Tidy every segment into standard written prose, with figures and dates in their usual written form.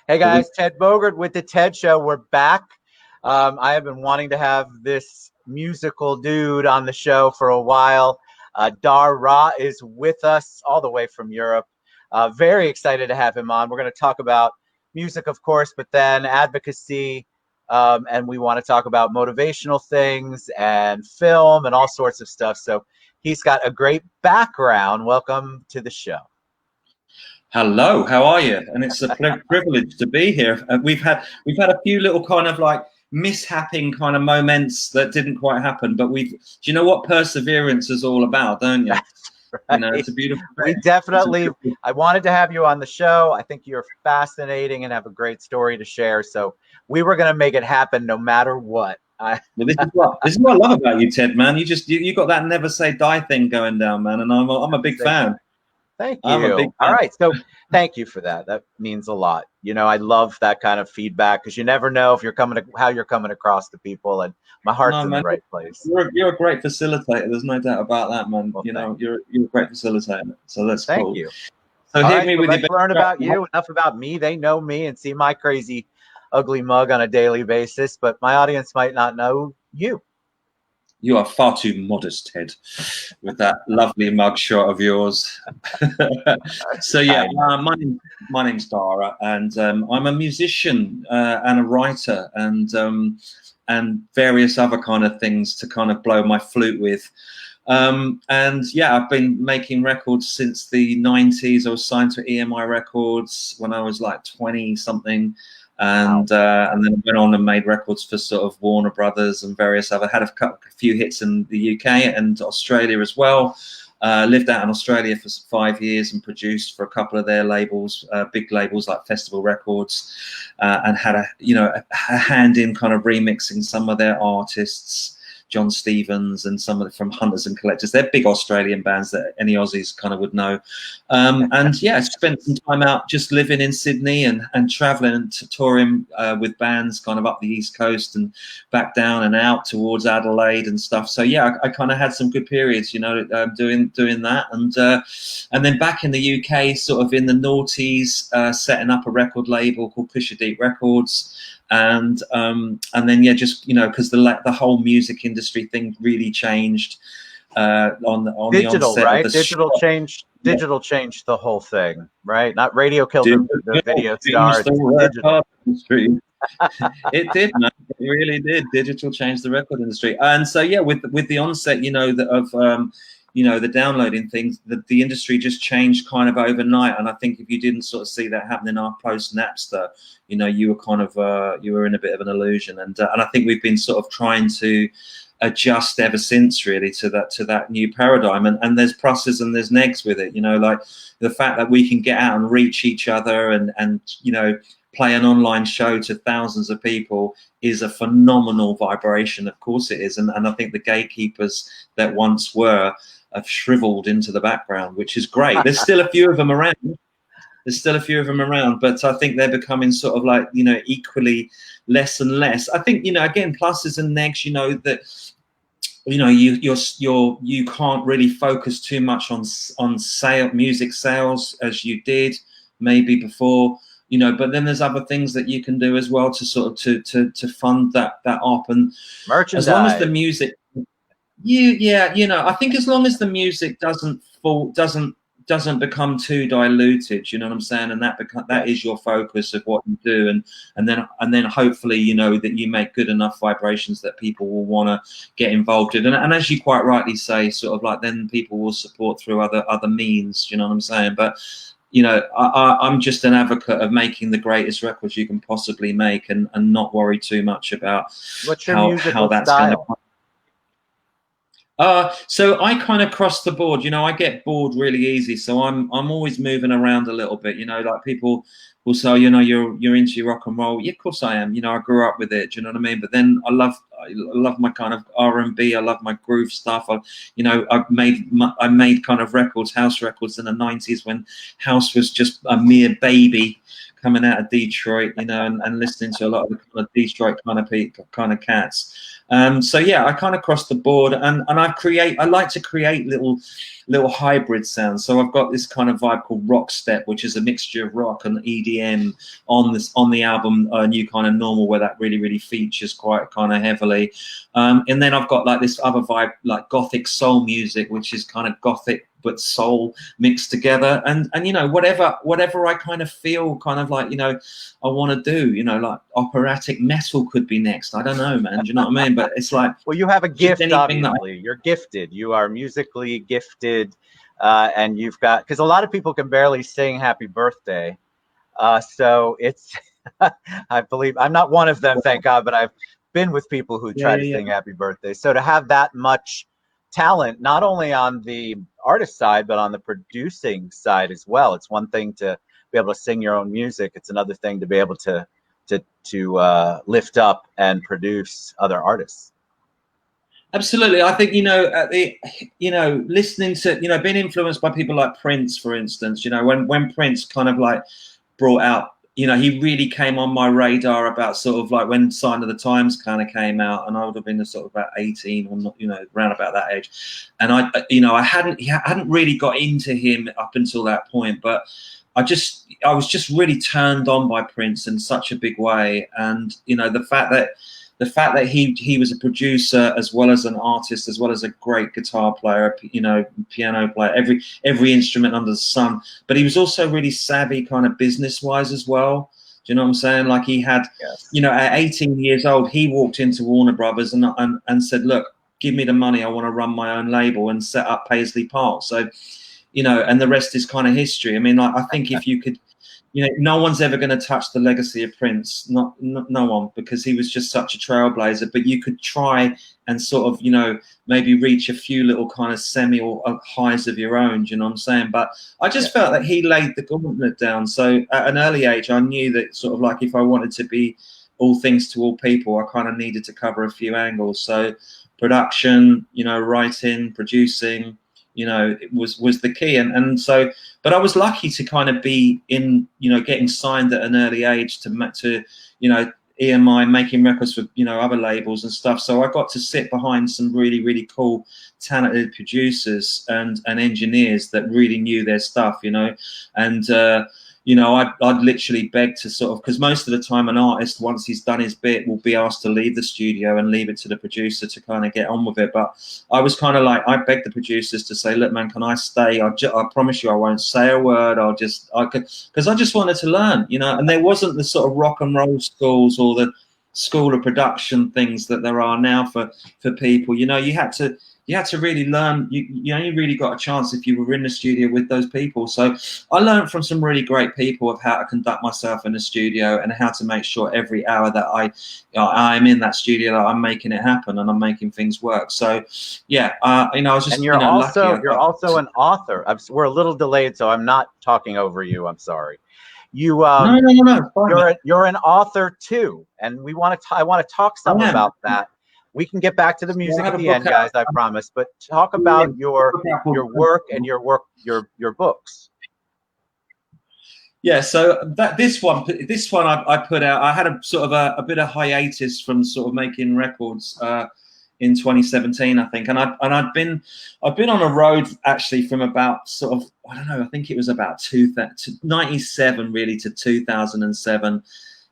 Hey guys, Ted Bogert with the Ted Show. We're back. I have been wanting to have this musical dude on the show for a while. Dar.Ra is with us all the way from Europe. Very excited to have him on. We're going to talk about music, of course, but then advocacy, and we want to talk about motivational things and film and all sorts of stuff. So he's got a great background. Welcome to the show. Hello, how are you? And it's a privilege to be here. We've had a few little kind of like mishapping kind of moments that didn't quite happen, but do you know what perseverance is all about, don't you? Right. You know, it's a beautiful thing. I wanted to have you on the show. I think you're fascinating and have a great story to share. So we were going to make it happen no matter what. Well, this is what I love about you, Ted, man. You got that never say die thing going down, man, and I'm a big fan. Thank you. All right. So thank you for that. That means a lot. You know, I love that kind of feedback because you never know if how you're coming across to people, and my heart's in the right place. You're a great facilitator. There's no doubt about that, man. Well, you know, you're a great facilitator. So that's cool. Thank you. So hit me with let's learn about you. Enough about me. They know me and see my crazy, ugly mug on a daily basis, but my audience might not know you. You are far too modest, Ted, with that lovely mugshot of yours. So yeah, my name's Dar.Ra, and I'm a musician and a writer, and various other kind of things to kind of blow my flute with. And yeah, I've been making records since the 90s. I was signed to EMI Records when I was like 20 something. And then I went on and made records for sort of Warner Brothers and various other. Had a few hits in the UK and Australia as well. Lived out in Australia for 5 years and produced for a couple of their labels, big labels like Festival Records, and had a hand in kind of remixing some of their artists. John Stevens and some of them from Hunters and Collectors. They're big Australian bands that any Aussies kind of would know. And yeah, spent some time out just living in Sydney and traveling and touring with bands kind of up the East Coast and back down and out towards Adelaide and stuff. So yeah, I kind of had some good periods, you know, doing that. And then back in the UK, sort of in the noughties, setting up a record label called Pusher Deep Records. And then yeah, just because the whole music industry thing really changed on digital, the onset right? of the digital changed the whole thing, right? Not radio killed the video stars. Digital. It did, man. It really did. Digital changed the record industry, and so yeah, with the onset, of the downloading things, the industry just changed kind of overnight. And I think if you didn't sort of see that happening post Napster, you were kind of you were in a bit of an illusion. And I think we've been sort of trying to adjust ever since, really, to that new paradigm. And there's pluses and there's negs with it. Like the fact that we can get out and reach each other and play an online show to thousands of people is a phenomenal vibration. Of course it is. And I think the gatekeepers that once were have shriveled into the background, which is great. There's still a few of them around. But I think they're becoming sort of like, equally less and less. I think, again, pluses and negs, that, you can't really focus too much on music sales as you did maybe before. But then there's other things that you can do as well to sort of to fund that up. And merchandise. As long as the music, I think as long as the music doesn't become too diluted, you know what I'm saying, and that is your focus of what you do, and then hopefully that you make good enough vibrations that people will want to get involved in, and as you quite rightly say, sort of like then people will support through other means, you know what I'm saying. But I'm just an advocate of making the greatest records you can possibly make and not worry too much about how that's going to. So I kind of cross the board. I get bored really easy, so I'm always moving around a little bit. Like people will say, you're into your rock and roll. Yeah, of course I am. I grew up with it. Do you know what I mean? But then I love my kind of R&B. I love my groove stuff. I made kind of records, house records in the 90s when house was just a mere baby coming out of Detroit, you know, and listening to a lot of the kind of Detroit kind of cats. So yeah, I kind of crossed the board, and I like to create little hybrid sounds. So I've got this kind of vibe called rock step, which is a mixture of rock and EDM on the album New Kind of Normal, where that really features quite kind of heavily. And then I've got like this other vibe, like gothic soul music, which is kind of gothic but soul mixed together, and you know, whatever I kind of feel kind of like, you know, I want to do, you know, like operatic metal could be next. I don't know, man. Do you know what I mean? But it's like, well, you have a gift, obviously. You're gifted. You are musically gifted, and you've got, because a lot of people can barely sing happy birthday. So it's, I believe, I'm not one of them, thank God, but I've been with people who try to sing happy birthday. So to have that much talent, not only on the artist side, but on the producing side as well. It's one thing to be able to sing your own music. It's another thing to be able to lift up and produce other artists. Absolutely. I think, you know, listening to, you know, being influenced by people like Prince, for instance, you know, when Prince kind of like brought out, you know, he really came on my radar about sort of like when Sign of the Times kind of came out, and I would have been sort of about 18 or not, you know, around about that age. And I hadn't really got into him up until that point, but I was just really turned on by Prince in such a big way. And, you know, the fact that he was a producer as well as an artist, as well as a great guitar player, you know, piano player, every instrument under the sun. But he was also really savvy kind of business wise as well. Do you know what I'm saying? Like he had, you know, at 18 years old, he walked into Warner Brothers and said, look, give me the money. I want to run my own label, and set up Paisley Park. So, you know, and the rest is kind of history. I mean, like, I think if you could, you know, no one's ever going to touch the legacy of Prince, no one, because he was just such a trailblazer. But you could try and sort of, you know, maybe reach a few little kind of semi or highs of your own. Do you know what I'm saying? But I just felt that he laid the gauntlet down. So at an early age, I knew that sort of like if I wanted to be all things to all people, I kind of needed to cover a few angles. So production, you know, writing, producing, you know, it was the key. And so, but I was lucky to kind of be in, you know, getting signed at an early age to, you know, EMI, making records for, you know, other labels and stuff. So I got to sit behind some really cool, talented producers and engineers that really knew their stuff, you know. And, you know, I'd literally beg to sort of, because most of the time an artist, once he's done his bit, will be asked to leave the studio and leave it to the producer to kind of get on with it. But I was kind of like, I begged the producers to say, look, man, can I stay? I promise you I won't say a word. Because I just wanted to learn, you know. And there wasn't the sort of rock and roll schools or the school of production things that there are now for people. You know, you had to really learn. You only really got a chance if you were in the studio with those people. So I learned from some really great people of how to conduct myself in the studio and how to make sure every hour that I'm in that studio that I'm making it happen and I'm making things work. So yeah, you know, I was just, and you're also an author. We're a little delayed, so I'm not talking over you. I'm sorry. No. You're an author too, and I want to talk some about that. We can get back to the music at the end, guys, I promise. But talk about your work and your books. Yeah, so this one I put out. I had a sort of a bit of hiatus from sort of making records in 2017, I think, and I've been on a road actually from about sort of, I don't know, I think it was about 97 really to 2007.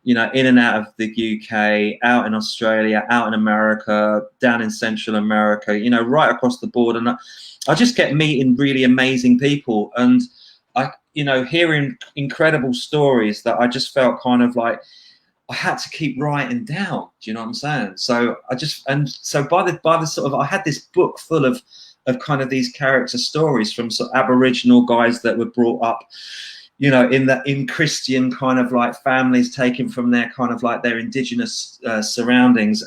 You know, in and out of the UK, out in Australia, out in America, down in Central America, you know, right across the board. And I just kept meeting really amazing people, and you know, hearing incredible stories that I just felt kind of like I had to keep writing down. Do you know what I'm saying? So by the sort of, I had this book full of kind of these character stories from sort of Aboriginal guys that were brought up, you know, in Christian kind of like families, taken from their kind of like their indigenous surroundings,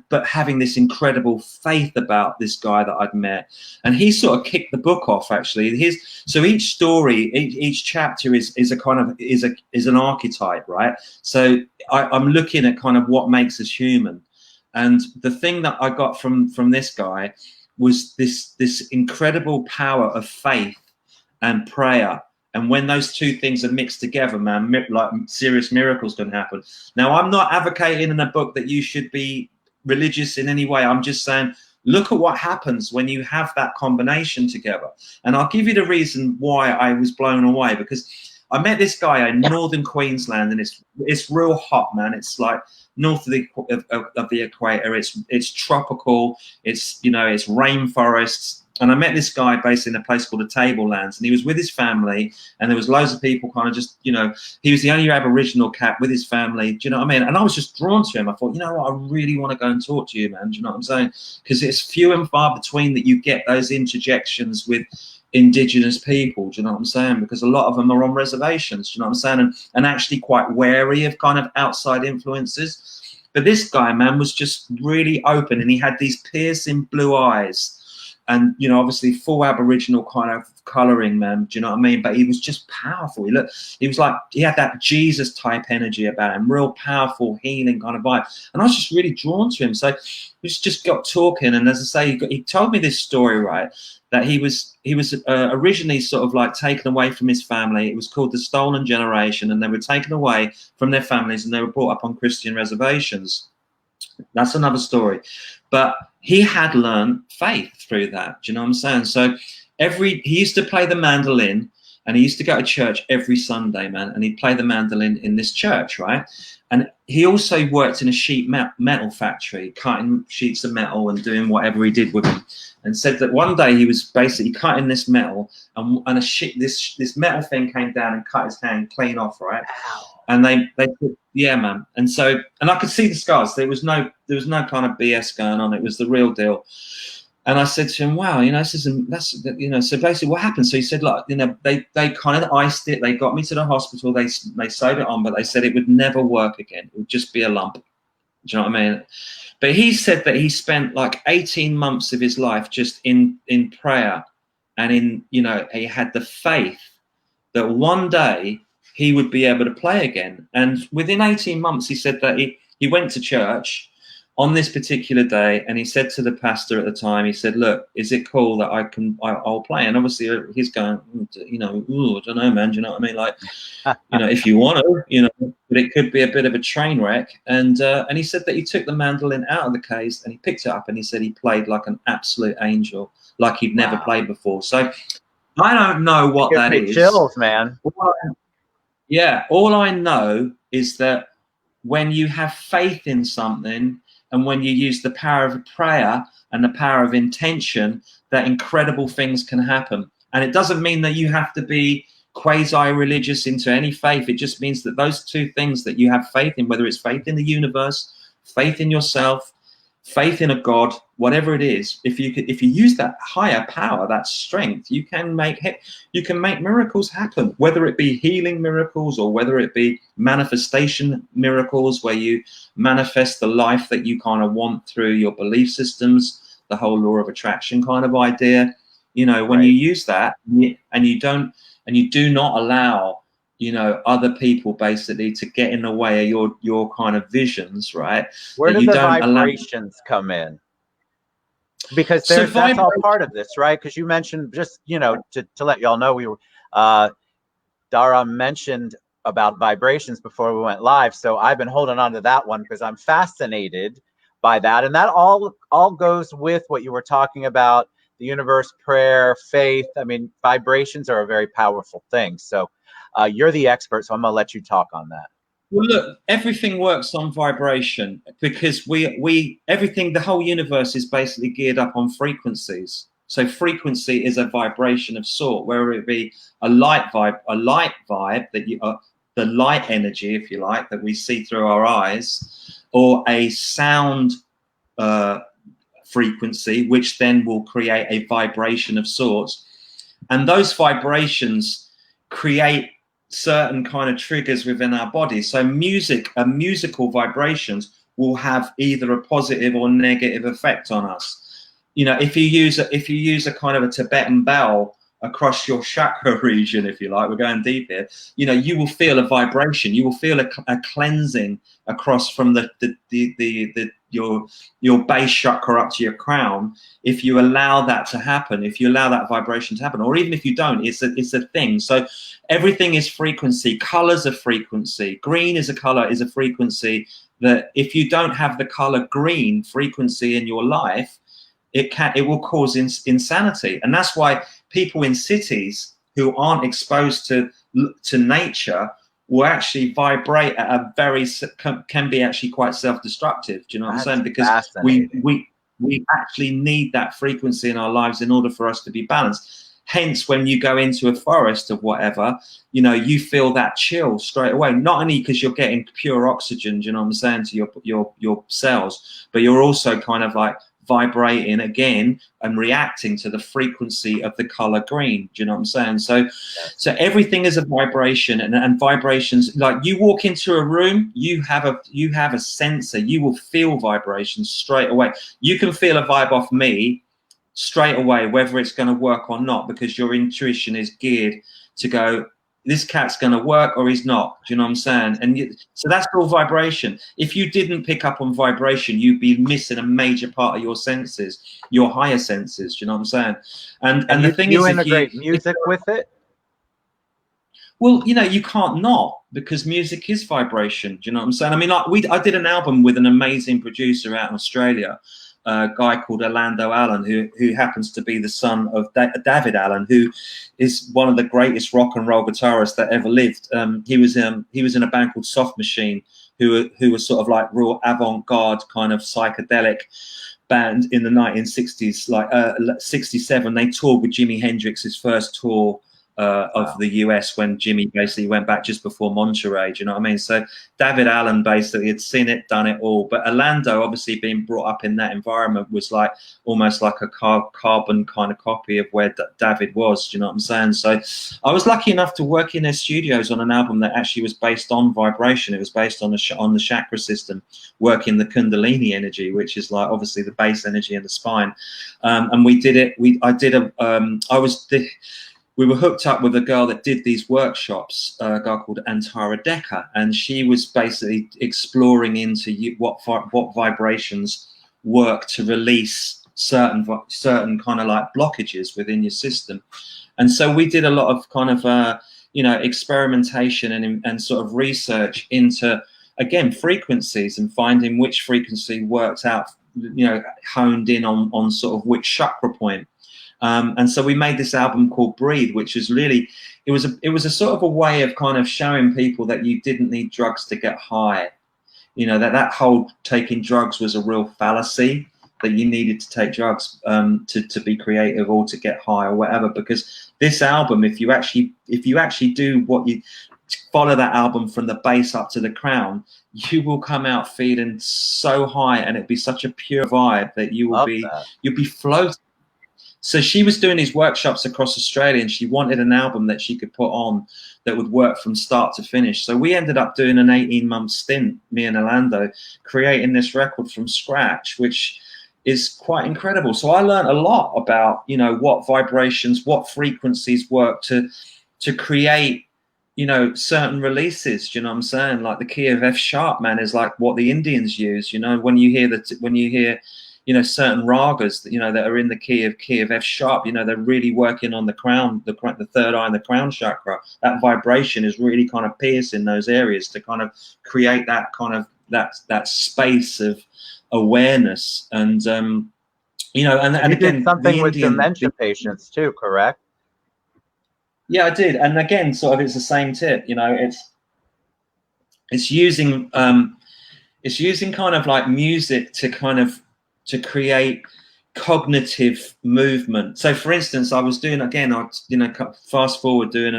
but having this incredible faith about this guy that I'd met. And he sort of kicked the book off actually. So each story, each chapter is an archetype, right? So I'm looking at kind of what makes us human. And the thing that I got from this guy was this incredible power of faith and prayer And when those two things are mixed together, man, like serious miracles can happen. Now, I'm not advocating in a book that you should be religious in any way. I'm just saying, look at what happens when you have that combination together. And I'll give you the reason why I was blown away, because I met this guy in northern Queensland, and it's real hot, man. It's like north of the equator. It's tropical. It's, you know, it's rainforests. And I met this guy based in a place called the Tablelands, and he was with his family, and there was loads of people kind of just, you know, he was the only Aboriginal cat with his family. Do you know what I mean? And I was just drawn to him. I thought, you know what, I really want to go and talk to you, man. Do you know what I'm saying? Because it's few and far between that you get those interjections with Indigenous people. Do you know what I'm saying? Because a lot of them are on reservations. Do you know what I'm saying? And actually quite wary of kind of outside influences. But this guy, man, was just really open, and he had these piercing blue eyes. And, you know, obviously full Aboriginal kind of colouring, man. Do you know what I mean? But he was just powerful. He was like, he had that Jesus type energy about him, real powerful, healing kind of vibe. And I was just really drawn to him. So we just got talking. And as I say, he told me this story, right, that he was originally sort of like taken away from his family. It was called the Stolen Generation. And they were taken away from their families, and they were brought up on Christian reservations. That's another story. But he had learned faith through that. Do you know what I'm saying? So he used to play the mandolin, and he used to go to church every Sunday, man. And he'd play the mandolin in this church, right? And he also worked in a sheet metal factory, cutting sheets of metal and doing whatever he did with them. And said that one day he was basically cutting this metal, and this metal thing came down and cut his hand clean off, right? Wow. And they yeah, man. And I could see the scars. There was no kind of BS going on. It was the real deal. And I said to him, wow, you know, that's, you know, so basically what happened? So he said, look, you know, they kind of iced it. They got me to the hospital. They sewed it on, but they said it would never work again. It would just be a lump. Do you know what I mean? But he said that he spent like 18 months of his life just in prayer, and in, you know, he had the faith that one day he would be able to play again. And within 18 months, he said that he went to church on this particular day, and he said to the pastor at the time, he said, look, is it cool that I'll play? And obviously he's going, you know, I don't know, man. Do you know what I mean? Like, you know, if you want to, you know, but it could be a bit of a train wreck. And he said that he took the mandolin out of the case, and he picked it up, and he said he played like an absolute angel, like he'd never played before. So I don't know what that is. Chills, man. Yeah, all I know is that when you have faith in something, and when you use the power of prayer and the power of intention, that incredible things can happen. And it doesn't mean that you have to be quasi-religious into any faith. It just means that those two things that you have faith in, whether it's faith in the universe, faith in yourself, faith in a God, whatever it is, if you use that higher power, that strength, you can make miracles happen, whether it be healing miracles or whether it be manifestation miracles, where you manifest the life that you kind of want through your belief systems, the whole law of attraction kind of idea. You know, when you use that, and you do not allow, you know, other people basically to get in the way of your kind of visions, right? Where do the vibrations come in? Because that's all part of this, right? Because you mentioned, just, you know, to let y'all know, we were Dar.Ra mentioned about vibrations before we went live, so I've been holding on to that one because I'm fascinated by that, and that all goes with what you were talking about, the universe, prayer, faith. I mean, vibrations are a very powerful thing. So you're the expert, so I'm gonna let you talk on that. Well, look, everything works on vibration, because everything, the whole universe is basically geared up on frequencies. So frequency is a vibration of sort, whether it be a light vibe that you the light energy, if you like, that we see through our eyes, or a sound frequency, which then will create a vibration of sorts. And those vibrations create certain kind of triggers within our body. So musical vibrations will have either a positive or negative effect on us. You know, if you use a kind of a Tibetan bell across your chakra region, if you like, we're going deep here, you know, you will feel a vibration, you will feel a cleansing across from your base chakra up to your crown. If you allow that to happen, if you allow that vibration to happen, or even if you don't, it's a thing. So everything is frequency. Colors are frequency. Green is a color, is a frequency that if you don't have the color green frequency in your life, it will cause insanity. And that's why people in cities who aren't exposed to nature will actually vibrate at a very, can be actually quite self-destructive. Do you know what I'm saying? Because we actually need that frequency in our lives in order for us to be balanced. Hence, when you go into a forest or whatever, you know, you feel that chill straight away, not only because you're getting pure oxygen, do you know what I'm saying, to your cells, but you're also kind of like vibrating again and reacting to the frequency of the color green. Do you know what I'm saying? So everything is a vibration, and vibrations, like you walk into a room, you have a sensor, you will feel vibrations straight away. You can feel a vibe off me straight away, whether it's going to work or not, because your intuition is geared to go, this cat's going to work or he's not. Do you know what I'm saying? And so that's all vibration. If you didn't pick up on vibration, you'd be missing a major part of your senses, your higher senses. Do you know what I'm saying? And the thing is, you integrate music with it. Well, you know, you can't not, because music is vibration. Do you know what I'm saying? I mean, like I did an album with an amazing producer out in Australia, a guy called Orlando Allen, who happens to be the son of David Allen, who is one of the greatest rock and roll guitarists that ever lived. He was in a band called Soft Machine, who was sort of like real avant-garde kind of psychedelic band in the 1960s, like 67. They toured with Jimi Hendrix's first tour of the US, when Jimmy basically went back just before Monterey. Do you know what I mean? So David Allen basically had seen it, done it all. But Orlando, obviously being brought up in that environment, was like almost like a carbon kind of copy of where David was. Do you know what I'm saying? So I was lucky enough to work in their studios on an album that actually was based on vibration. It was based on the chakra system, working the Kundalini energy, which is like obviously the base energy in the spine. And we did it. We were hooked up with a girl that did these workshops, a girl called Dar.Ra, and she was basically exploring into what vibrations work to release certain kind of like blockages within your system. And so we did a lot of kind of experimentation and sort of research into, again, frequencies, and finding which frequency worked out, honed in on sort of which chakra point. And so we made this album called Breathe, which is really, it was a sort of a way of kind of showing people that you didn't need drugs to get high. You know, that whole taking drugs was a real fallacy, that you needed to take drugs to be creative or to get high or whatever. Because this album, if you actually do what you follow that album from the base up to the crown, you will come out feeling so high, and it'd be such a pure vibe that you'll be floating. So she was doing these workshops across Australia, and she wanted an album that she could put on that would work from start to finish. So we ended up doing an 18-month stint, me and Orlando, creating this record from scratch, which is quite incredible. So I learned a lot about, what vibrations, what frequencies work to create, certain releases. Do you know what I'm saying? Like the key of F sharp, man, is like what the Indians use. When you hear certain ragas that are in the key of F sharp, they're really working on the crown, the third eye and the crown chakra. That vibration is really kind of piercing those areas to kind of create that kind of that space of awareness. And and again, did something with dementia patients too, correct? Yeah, I did. And again, sort of, it's the same tip. It's using kind of like music to create cognitive movement. So for instance, I was doing, again, fast forward, doing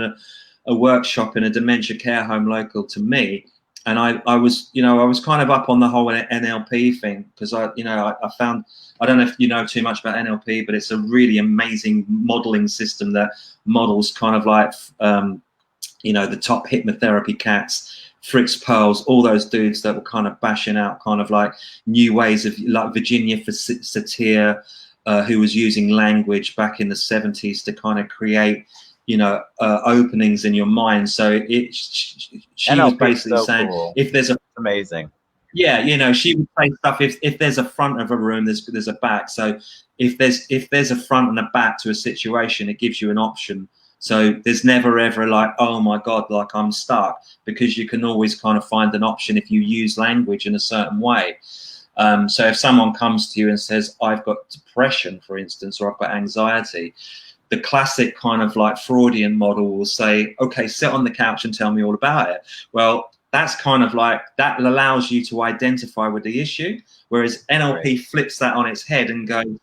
a workshop in a dementia care home local to me. And I was kind of up on the whole NLP thing, because I found, I don't know if you know too much about NLP, but it's a really amazing modeling system that models kind of like, the top hypnotherapy cats, Fritz Perls, all those dudes that were kind of bashing out kind of like new ways of, like Virginia Satir, who was using language back in the 70s to kind of create, you know, openings in your mind. So she was basically so saying, cool. if there's a amazing. Yeah, you know, she would say stuff. If there's a front of a room, there's a back. So if there's a front and a back to a situation, it gives you an option. So there's never ever like, oh my God, like I'm stuck, because you can always kind of find an option if you use language in a certain way. So if someone comes to you and says, I've got depression, for instance, or I've got anxiety, the classic kind of like Freudian model will say, okay, sit on the couch and tell me all about it. Well, that's kind of like, that allows you to identify with the issue, whereas NLP flips that on its head and goes,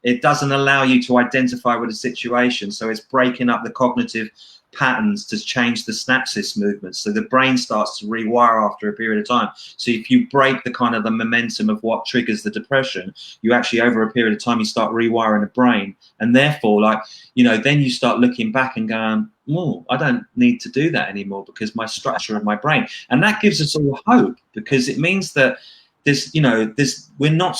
it doesn't allow you to identify with a situation. So it's breaking up the cognitive patterns to change the synapses movements. So the brain starts to rewire after a period of time. So if you break the kind of the momentum of what triggers the depression, you actually, over a period of time, you start rewiring the brain. And therefore, like, you know, then you start looking back and going, oh, I don't need to do that anymore because my structure of my brain. And that gives us all hope, because it means that this, you know, this, we're not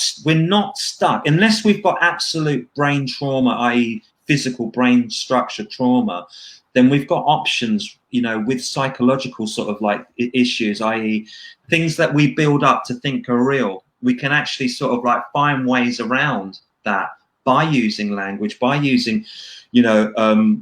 stuck unless we've got absolute brain trauma, i.e. physical brain structure trauma. Then we've got options, you know, with psychological sort of like issues, i.e. things that we build up to think are real. We can actually sort of like find ways around that by using language, by using, you know,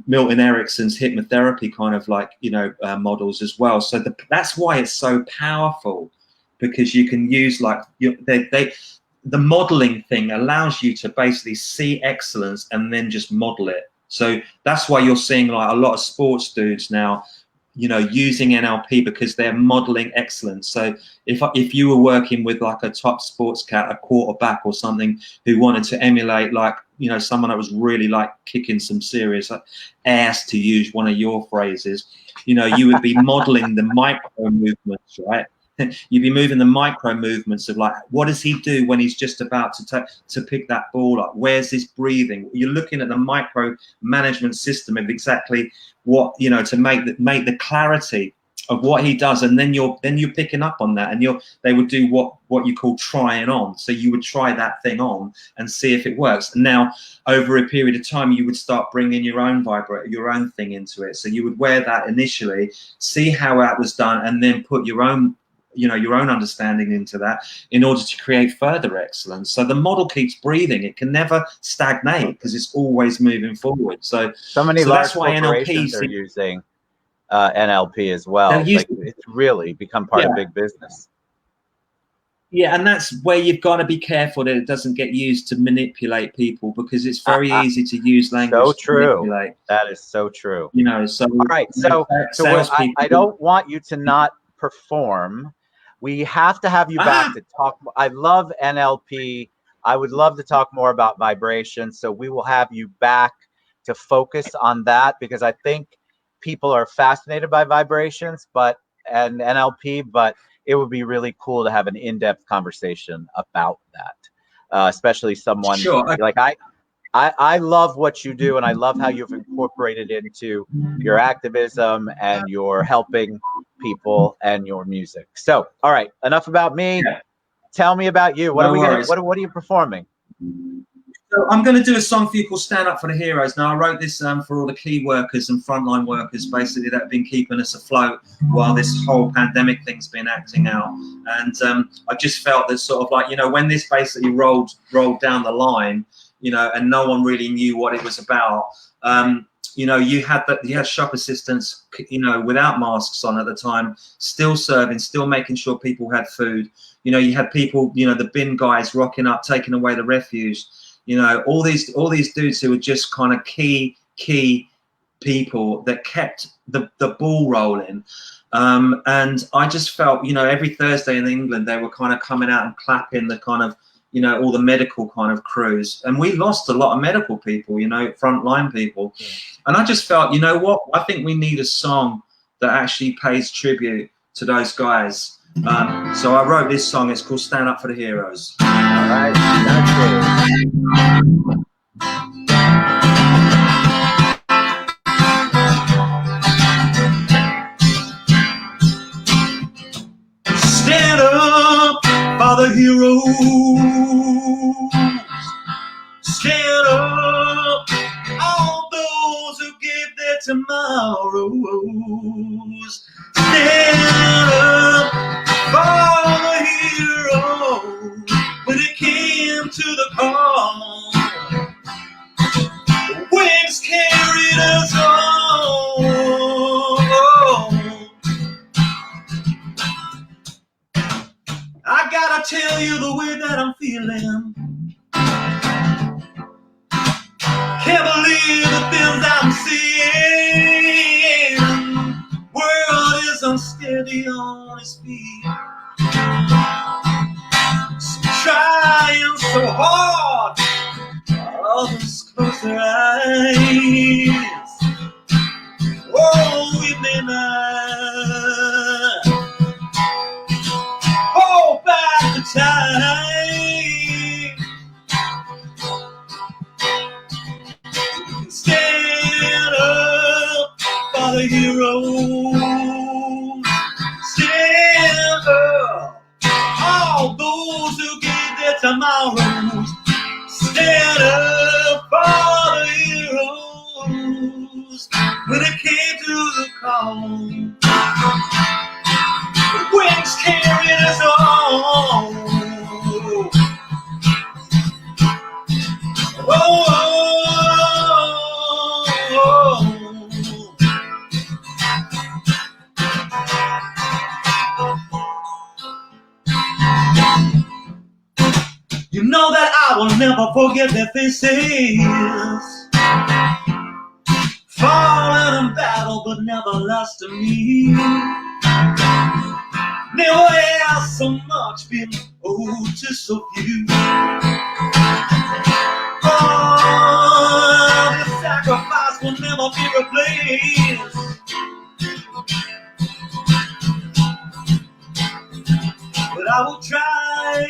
Milton Erickson's hypnotherapy kind of like, you know, models as well. So that's why it's so powerful, because you can use like, the modeling thing allows you to basically see excellence and then just model it. So that's why you're seeing like a lot of sports dudes now, you know, using NLP because they're modeling excellence. So if you were working with like a top sports cat, a quarterback or something, who wanted to emulate like, you know, someone that was really like kicking some serious ass, to use one of your phrases, you know, you would be modeling the micro movements, right? You'd be moving the micro movements of like, what does he do when he's just about to pick that ball up? Where's his breathing? You're looking at the micro management system of exactly what, you know, to make the clarity of what he does, and then you're picking up on that, and they would do what you call trying on. So you would try that thing on and see if it works. And now over a period of time, you would start bringing your own vibrator, your own thing into it. So you would wear that initially, see how that was done, and then put your own, you know, your own understanding into that in order to create further excellence. So the model keeps breathing. It can never stagnate because it's always moving forward. So many large that's why corporations are using NLP as well. Like, it's really become part of big business. Yeah, and that's where you've got to be careful that it doesn't get used to manipulate people, because it's very easy to use language. So true. To manipulate. That is so true. You know, so all right. So I don't want you to not perform. We have to have you back to talk. I love NLP. I would love to talk more about vibration. So we will have you back to focus on that, because I think people are fascinated by vibrations, and NLP, but it would be really cool to have an in-depth conversation about that, especially someone like I love what you do, and I love how you've incorporated into your activism and your helping people and your music. So, all right, enough about me. Yeah. Tell me about you. What are you performing? So I'm going to do a song for you called "Stand Up for the Heroes." Now, I wrote this for all the key workers and frontline workers, basically, that have been keeping us afloat while this whole pandemic thing's been acting out. And I just felt that sort of like, you know, when this basically rolled down the line, you know, and no one really knew what it was about. You know, you had shop assistants, you know, without masks on at the time, still serving, still making sure people had food. You know, you had people, you know, the bin guys rocking up, taking away the refuse. You know, all these dudes who were just kind of key people that kept the ball rolling. And I just felt, you know, every Thursday in England, they were kind of coming out and clapping the kind of, you know, all the medical kind of crews. And we lost a lot of medical people, you know, frontline people. Yeah. And I just felt, you know what, I think we need a song that actually pays tribute to those guys. So I wrote this song. It's called "Stand Up for the Heroes." All right, that's it. Stand up for the heroes. Stand gotta tell you the way that I'm feeling. Can't believe the things I'm seeing. World is unsteady on its feet. Trying so hard, others close their eyes. Oh, we may not hold back the time. We can stand up for the heroes. Stand up, all those who gave their tomorrows. Stand up for the heroes when it came to the call. The wings carried us on. Oh, oh, oh, oh. You know that I will never forget their faces. Fallen in battle, but never lost to me. Never had so much been owed to so few. Oh, this sacrifice will never be replaced. But I will try.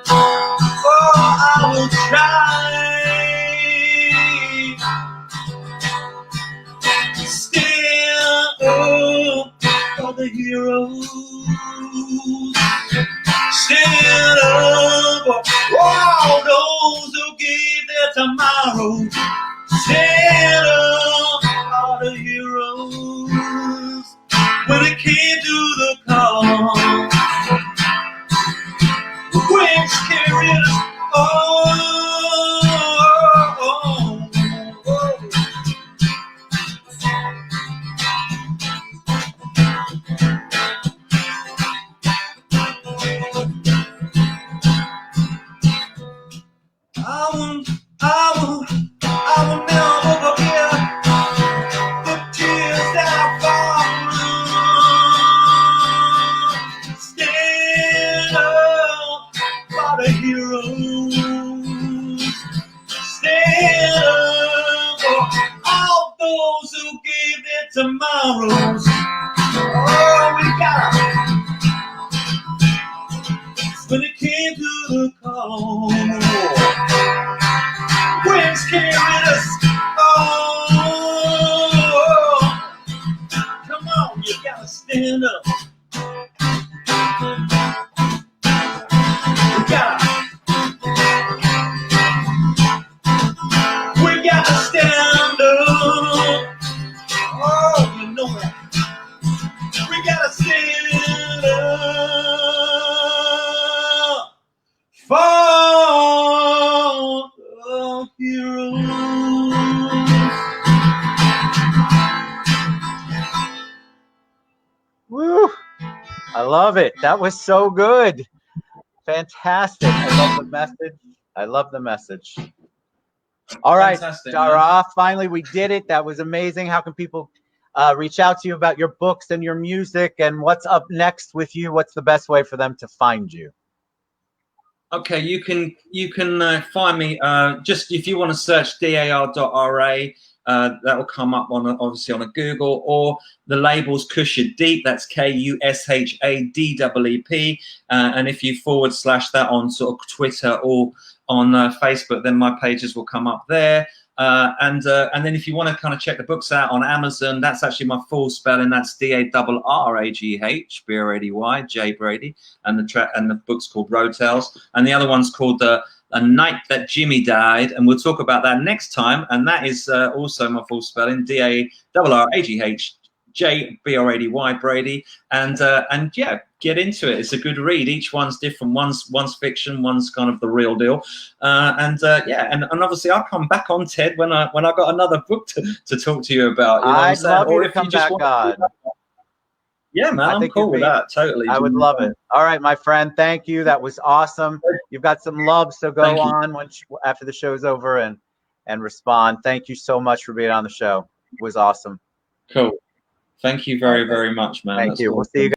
Oh, I will try. Stand up for the heroes. Stand up for all those who gave their tomorrow. Stand up for the heroes when it came to the call. The winds carried us on. I will never forget the tears that I fought. Stand up for the heroes. Stand up for all those who gave their tomorrows. Oh, we got when it came to the call. Winds carried us. Oh, come on, you gotta stand up. We gotta stand up. Oh, you know that. We gotta stand up for heroes. Woo! I love it. That was so good. Fantastic. I love the message. I love the message. All right, Dar.Ra, finally we did it. That was amazing. How can people reach out to you about your books and your music and what's up next with you? What's the best way for them to find you? Okay, you can find me just if you want to search Dar.Ra. That will come up on obviously on a Google, or the label's Kushad Deep. That's KUSHADEEP. And if you / that on sort of Twitter or on Facebook, then my pages will come up there. And then if you want to kind of check the books out on Amazon, that's actually my full spelling. That's DARRAGH BRADY J Brady, and the book's called Road Tales, and the other one's called A Night That Jimmy Died, and we'll talk about that next time. And that is also my full spelling, DARRAGH J BRADY Brady, and yeah, get into it. It's a good read. Each one's different. One's fiction, one's kind of the real deal. Yeah, and obviously I'll come back on, Ted, when I got another book to talk to you about. You know I'd love you to come back on. Yeah, man, I'm cool with that. Totally. I would love it. All right, my friend. Thank you. That was awesome. You've got some love, so go on after the show's over and respond. Thank you so much for being on the show. It was awesome. Cool. Thank you very, very much, man. Thank you. We'll see you guys.